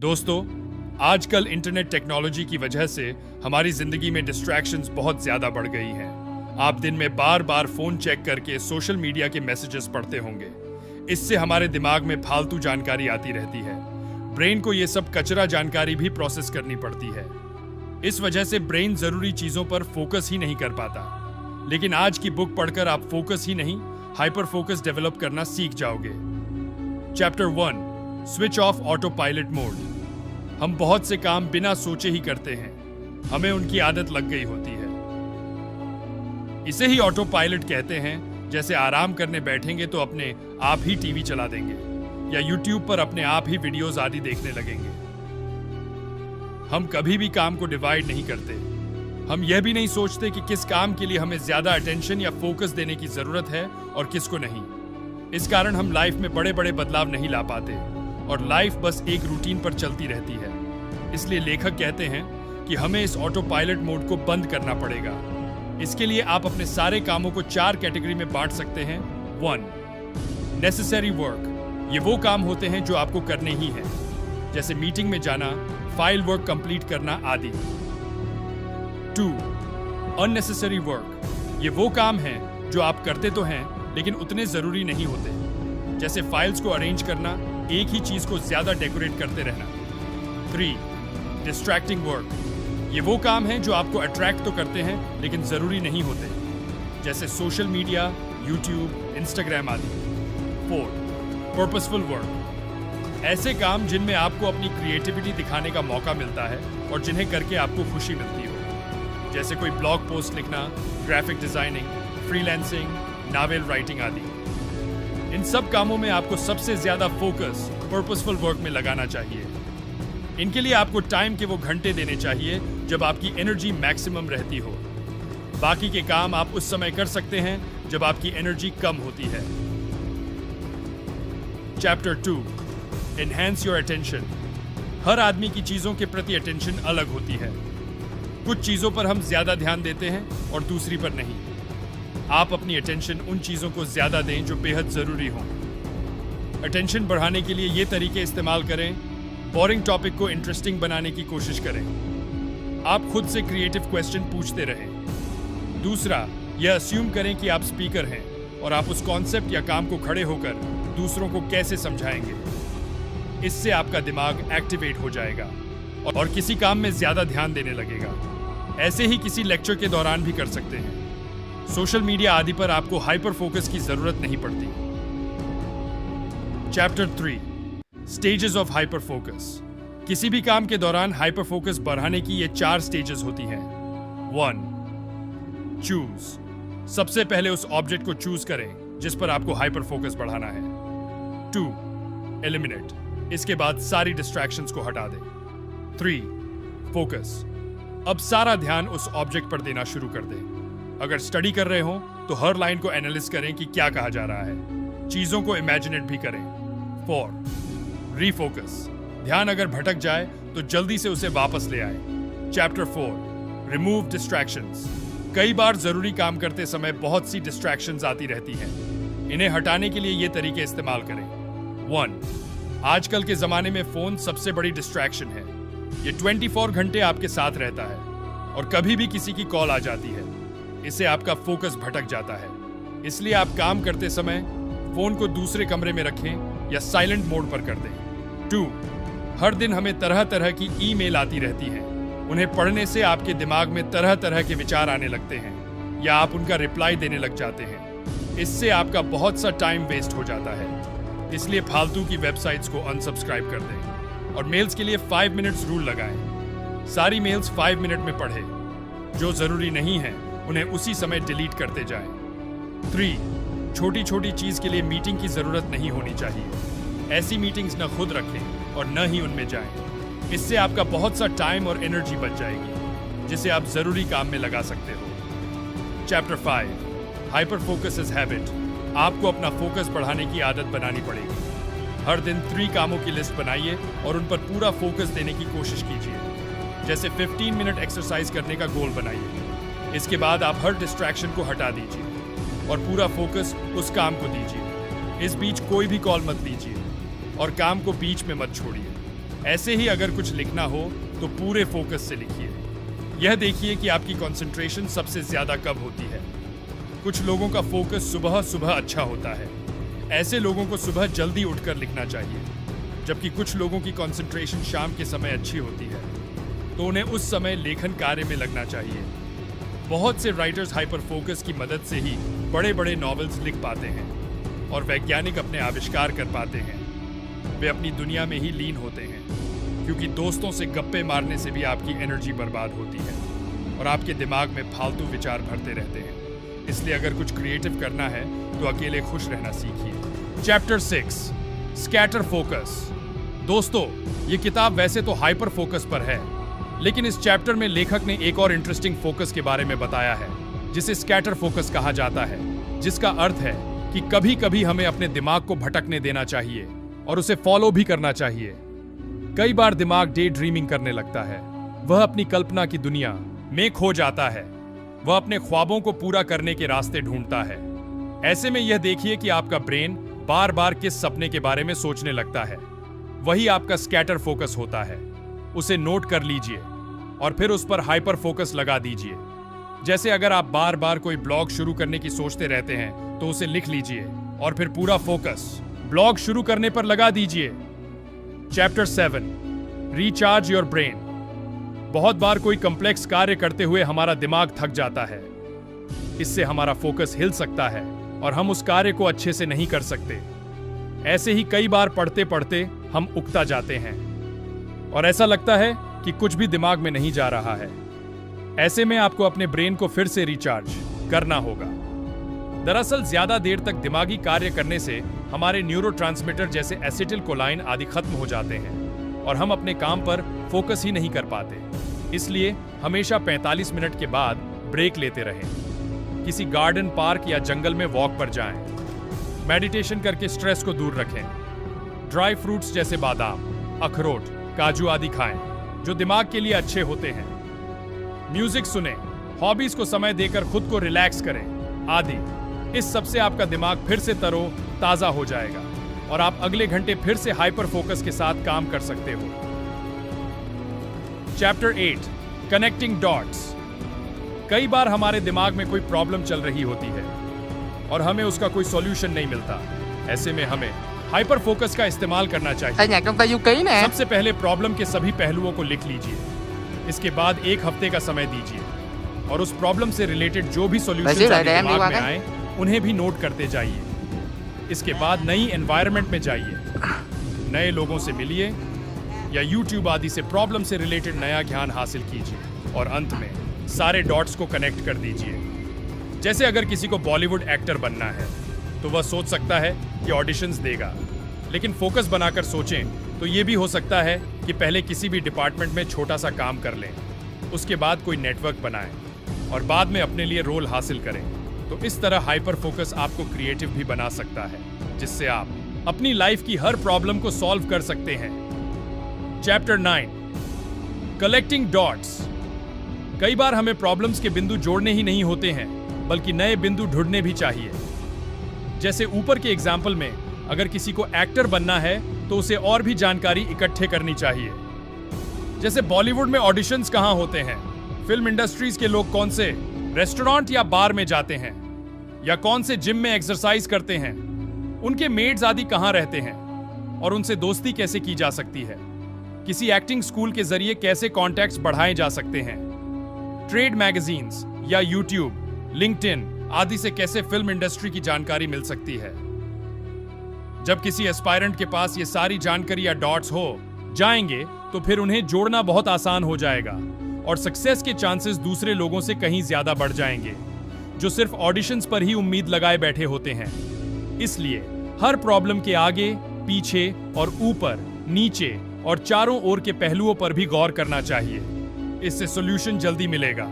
दोस्तों, आजकल internet technology की वजह से हमारी जिंदगी में डिस्ट्रैक्शंस बहुत ज्यादा बढ़ गई हैं। आप दिन में बार बार फोन चेक करके सोशल मीडिया के मैसेजेस पढ़ते होंगे। इससे हमारे दिमाग में फालतू जानकारी आती रहती है। ब्रेन को ये सब कचरा जानकारी भी प्रोसेस करनी पड़ती है। इस वजह से ब्रेन जरूरी चीजों पर फोकस ही नहीं कर पाता। लेकिन आज की बुक पढ़कर आप फोकस ही नहीं, हाइपर फोकस डेवलप करना सीख जाओगे। Chapter 1, switch off auto pilot mode. हम बहुत से काम बिना सोचे ही करते हैं। हमें उनकी आदत लग गई होती है। इसे ही ऑटो पायलट कहते हैं। जैसे आराम करने बैठेंगे तो अपने आप ही टीवी चला देंगे या यूट्यूब पर अपने आप ही वीडियोस आदि देखने लगेंगे। हम कभी भी काम को डिवाइड नहीं करते। हम यह भी नहीं सोचते कि किस काम के लिए हमें ज्यादा अटेंशन या फोकस देने की जरूरत है और किसको नहीं। इस कारण हम लाइफ में बड़े बड़े बदलाव नहीं ला पाते और लाइफ बस एक रूटीन पर चलती रहती है। इसलिए लेखक कहते हैं कि हमें इस ऑटो पायलट मोड को बंद करना पड़ेगा। इसके लिए आप अपने सारे कामों को 4 कैटेगरी में बांट सकते हैं। 1, नेसेसरी वर्क। ये वो काम होते हैं जो आपको करने ही हैं, जैसे मीटिंग में जाना, फाइल वर्क कंप्लीट करना आदि। 2, अननेसेसरी वर्क। ये वो काम हैं जो आप करते तो हैं लेकिन उतने जरूरी नहीं होते, जैसे फाइल्स को अरेंज करना, एक ही चीज को ज्यादा डेकोरेट करते रहना। 3, डिस्ट्रैक्टिंग वर्क। ये वो काम हैं जो आपको अट्रैक्ट तो करते हैं लेकिन जरूरी नहीं होते, जैसे सोशल मीडिया, यूट्यूब, इंस्टाग्राम आदि। 4, पर्पसफुल वर्क। ऐसे काम जिनमें आपको अपनी क्रिएटिविटी दिखाने का मौका मिलता है और जिन्हें करके आपको खुशी मिलती हो, जैसे कोई ब्लॉग पोस्ट लिखना, graphic designing, freelancing, novel writing आदि। इन सब कामों में आपको सबसे ज्यादा फोकस पर्पसफुल वर्क में लगाना चाहिए। इनके लिए आपको टाइम के वो घंटे देने चाहिए जब आपकी एनर्जी मैक्सिमम रहती हो। बाकी के काम आप उस समय कर सकते हैं जब आपकी एनर्जी कम होती है। Chapter 2, enhance your attention. हर आदमी की चीजों के प्रति अटेंशन अलग होती है। कुछ चीजों पर हम ज्यादा ध्यान देते हैं और दूसरी पर नहीं। आप अपनी अटेंशन उन चीजों को ज्यादा दें जो बेहद जरूरी हों। अटेंशन बढ़ाने के लिए ये तरीके इस्तेमाल करें। बोरिंग टॉपिक को इंटरेस्टिंग बनाने की कोशिश करें। आप खुद से क्रिएटिव क्वेश्चन पूछते रहें। दूसरा, यह अस्यूम करें कि आप स्पीकर हैं और आप उस कॉन्सेप्ट या काम को खड़े होकर दूसरों को कैसे समझाएंगे। इससे आपका दिमाग एक्टिवेट हो जाएगा और किसी काम में ज्यादा ध्यान देने लगेगा। ऐसे ही किसी लेक्चर के दौरान भी कर सकते हैं। सोशल मीडिया आदि पर आपको हाइपर फोकस की जरूरत नहीं पड़ती। Chapter 3, stages of hyper focus. किसी भी काम के दौरान हाइपर फोकस बढ़ाने की ये 4 स्टेजेस होती हैं। 1, चूज। सबसे पहले उस ऑब्जेक्ट को चूज करें जिस पर आपको हाइपर फोकस बढ़ाना है। 2, एलिमिनेट। इसके बाद सारी डिस्ट्रैक्शंस को हटा दें। 3, फोकस। अब सारा ध्यान उस ऑब्जेक्ट पर देना शुरू कर दें। अगर स्टडी कर रहे हो तो हर लाइन को एनालिस करें कि क्या कहा जा रहा है। चीजों को इमेजिनेट भी करें। 4, रीफोकस। ध्यान अगर भटक जाए तो जल्दी से उसे वापस ले आए। Chapter 4, remove distractions. कई बार जरूरी काम करते समय बहुत सी डिस्ट्रैक्शंस आती रहती हैं। इन्हें हटाने के लिए ये तरीके इस्तेमाल करें। 1, आजकल के जमाने में फोन सबसे बड़ी डिस्ट्रैक्शन है। ये 24 घंटे आपके साथ रहता है और कभी भी किसी की कॉल आ जाती है। इससे आपका फोकस भटक जाता है। इसलिए आप काम करते समय फोन को दूसरे कमरे में रखें या साइलेंट मोड पर कर दें। 2, हर दिन हमें तरह तरह की ईमेल आती रहती हैं। उन्हें पढ़ने से आपके दिमाग में तरह तरह के विचार आने लगते हैं या आप उनका रिप्लाई देने लग जाते हैं। इससे आपका बहुत सा टाइम वेस्ट हो जाता है। इसलिए फालतू की वेबसाइट्स को अनसब्सक्राइब कर दें और मेल्स के लिए 5 मिनट्स रूल लगाएं। सारी मेल्स 5 मिनट में पढ़ें। जो जरूरी नहीं है उन्हें उसी समय डिलीट करते जाएं। 3, छोटी छोटी चीज के लिए मीटिंग की जरूरत नहीं होनी चाहिए। ऐसी मीटिंग्स न खुद रखें और न ही उनमें जाएं। इससे आपका बहुत सा टाइम और एनर्जी बच जाएगी जिसे आप जरूरी काम में लगा सकते हो। Chapter 5, hyper focus is habit. आपको अपना फोकस बढ़ाने की आदत बनानी पड़ेगी। हर दिन 3 कामों की लिस्ट बनाइए और उन पर पूरा फोकस देने की कोशिश कीजिए। जैसे 15 मिनट एक्सरसाइज करने का गोल बनाइए। इसके बाद आप हर डिस्ट्रैक्शन को हटा दीजिए और पूरा फोकस उस काम को दीजिए। इस बीच कोई भी कॉल मत लीजिए और काम को बीच में मत छोड़िए। ऐसे ही अगर कुछ लिखना हो तो पूरे फोकस से लिखिए। यह देखिए कि आपकी कंसंट्रेशन सबसे ज्यादा कब होती है। कुछ लोगों का फोकस सुबह सुबह अच्छा होता है। ऐसे लोगों को सुबह जल्दी उठकर लिखना चाहिए, जबकि कुछ लोगों की कंसंट्रेशन शाम के समय अच्छी होती है, तो उन्हें उस समय लेखन कार्य में लगना चाहिए। बहुत से राइटर्स हाइपर फोकस की मदद से ही बड़े बड़े नॉवेल्स लिख पाते हैं और वैज्ञानिक अपने आविष्कार कर पाते हैं। वे अपनी दुनिया में ही लीन होते हैं, क्योंकि दोस्तों से गप्पे मारने से भी आपकी एनर्जी बर्बाद होती है और आपके दिमाग में फालतू विचार भरते रहते हैं। इसलिए अगर कुछ क्रिएटिव करना है तो अकेले खुश रहना सीखिए। Chapter 6, scatter focus. दोस्तों, ये किताब वैसे तो हाइपर फोकस पर है, लेकिन इस चैप्टर में लेखक ने एक और इंटरेस्टिंग फोकस के बारे में बताया है, जिसे स्कैटर फोकस कहा जाता है, जिसका अर्थ है कि कभी कभी हमें अपने दिमाग को भटकने देना चाहिए और उसे फॉलो भी करना चाहिए। कई बार दिमाग डे ड्रीमिंग करने लगता है। वह अपनी कल्पना की दुनिया में खो जाता है। वह अपने ख्वाबों को पूरा करने के रास्ते ढूंढता है। ऐसे में यह देखिए कि आपका ब्रेन बार बार किस सपने के बारे में सोचने लगता है। वही आपका स्कैटर फोकस होता है। उसे नोट कर लीजिए और फिर उस पर हाइपर फोकस लगा दीजिए। जैसे अगर आप बार बार कोई ब्लॉग शुरू करने की सोचते रहते हैं तो उसे लिख लीजिए और फिर पूरा फोकस ब्लॉग शुरू करने पर लगा दीजिए। Chapter 7, recharge your brain. बहुत बार कोई कॉम्प्लेक्स कार्य करते हुए हमारा दिमाग थक जाता है। इससे हमारा फोकस हिल सकता है और हम उस कार्य को अच्छे से नहीं कर सकते। ऐसे ही कई बार पढ़ते पढ़ते हम उकता जाते हैं और ऐसा लगता है कि कुछ भी दिमाग में नहीं जा रहा है। ऐसे में आपको अपने ब्रेन को फिर से रिचार्ज करना होगा। दरअसल ज्यादा देर तक दिमागी कार्य करने से हमारे न्यूरोट्रांसमीटर जैसे एसिटिलकोलाइन आदि खत्म हो जाते हैं और हम अपने काम पर फोकस ही नहीं कर पाते। इसलिए हमेशा 45 मिनट के बाद ब्रेक लेते रहें। किसी गार्डन, पार्क या जंगल में वॉक पर जाएं। मेडिटेशन करके स्ट्रेस को दूर रखें। ड्राई फ्रूट्स जैसे बादाम, अखरोट, काजू आदि खाएं, जो दिमाग के लिए अच्छे होते हैं। म्यूजिक सुनें, हॉबीज को समय देकर खुद को रिलैक्स करें आदि। इस सब से आपका दिमाग फिर से तरो ताजा हो जाएगा और आप अगले घंटे फिर से हाइपर फोकस के साथ काम कर सकते हो। Chapter 8, connecting dots. कई बार हमारे दिमाग में कोई प्रॉब्लम चल रही होती है और हमें उसका कोई सॉल्यूशन नहीं मिलता। ऐसे में हमें हाइपर फोकस का इस्तेमाल करना चाहिए। सबसे पहले प्रॉब्लम के सभी पहलुओं को लिख लीजिए। इसके बाद 1 हफ्ते का समय दीजिए और उस प्रॉब्लम से रिलेटेड जो भी सॉल्यूशंस आपके दिमाग में आए उन्हें भी नोट करते जाइए। इसके बाद नई एनवायरनमेंट में जाइए, नए लोगों से मिलिए या YouTube आदि से प्रॉब्लम से रिलेटेड नया ज्ञान हासिल कीजिए और अंत में सारे डॉट्स को कनेक्ट कर दीजिए। जैसे अगर किसी को बॉलीवुड एक्टर बनना है तो वह सोच सकता है कि ऑडिशंस देगा, लेकिन फोकस बनाकर सोचें तो ये भी हो सकता है कि पहले किसी भी डिपार्टमेंट में छोटा सा काम कर लें, उसके बाद कोई नेटवर्क बनाएं और बाद में अपने लिए रोल हासिल करें। तो इस तरह हाइपर फोकस आपको क्रिएटिव भी बना सकता है, जिससे आप अपनी लाइफ की हर प्रॉब्लम को सॉल्व कर सकते हैं। Chapter 9, collecting dots. कई बार हमें प्रॉब्लम्स के बिंदु जोड़ने ही नहीं होते हैं, बल्कि नए बिंदु ढूंढने भी चाहिए। जैसे ऊपर के एग्जाम्पल में अगर किसी को एक्टर बनना है तो उसे और भी जानकारी इकट्ठे करनी चाहिए। जैसे बॉलीवुड में ऑडिशंस कहाँ होते हैं, फिल्म इंडस्ट्रीज के लोग कौन से रेस्टोरेंट या बार में जाते हैं, या कौन से जिम में एक्सरसाइज करते हैं, उनके मेड्स आदि कहाँ रहते हैं और उनसे दोस्ती कैसे की जा सकती है। किसी एक्टिंग स्कूल के जरिए कैसे कॉन्टैक्ट्स बढ़ाए जा सकते हैं। ट्रेड मैगजीन्स या यूट्यूब, लिंक्डइन आदि से कैसे फिल्म इंडस्ट्री की जानकारी मिल सकती है। जब किसी एस्पायरेंट के पास ये सारी जानकारी या डॉट्स हो जाएंगे तो फिर उन्हें जोड़ना बहुत आसान हो जाएगा और सक्सेस के चांसेस दूसरे लोगों से कहीं ज्यादा बढ़ जाएंगे, जो सिर्फ ऑडिशंस पर ही उम्मीद लगाए बैठे होते हैं। इसलिए हर प्रॉब्लम के आगे, पीछे और ऊपर, नीचे और चारों ओर के पहलुओं पर भी गौर करना चाहिए। इससे सॉल्यूशन जल्दी मिलेगा।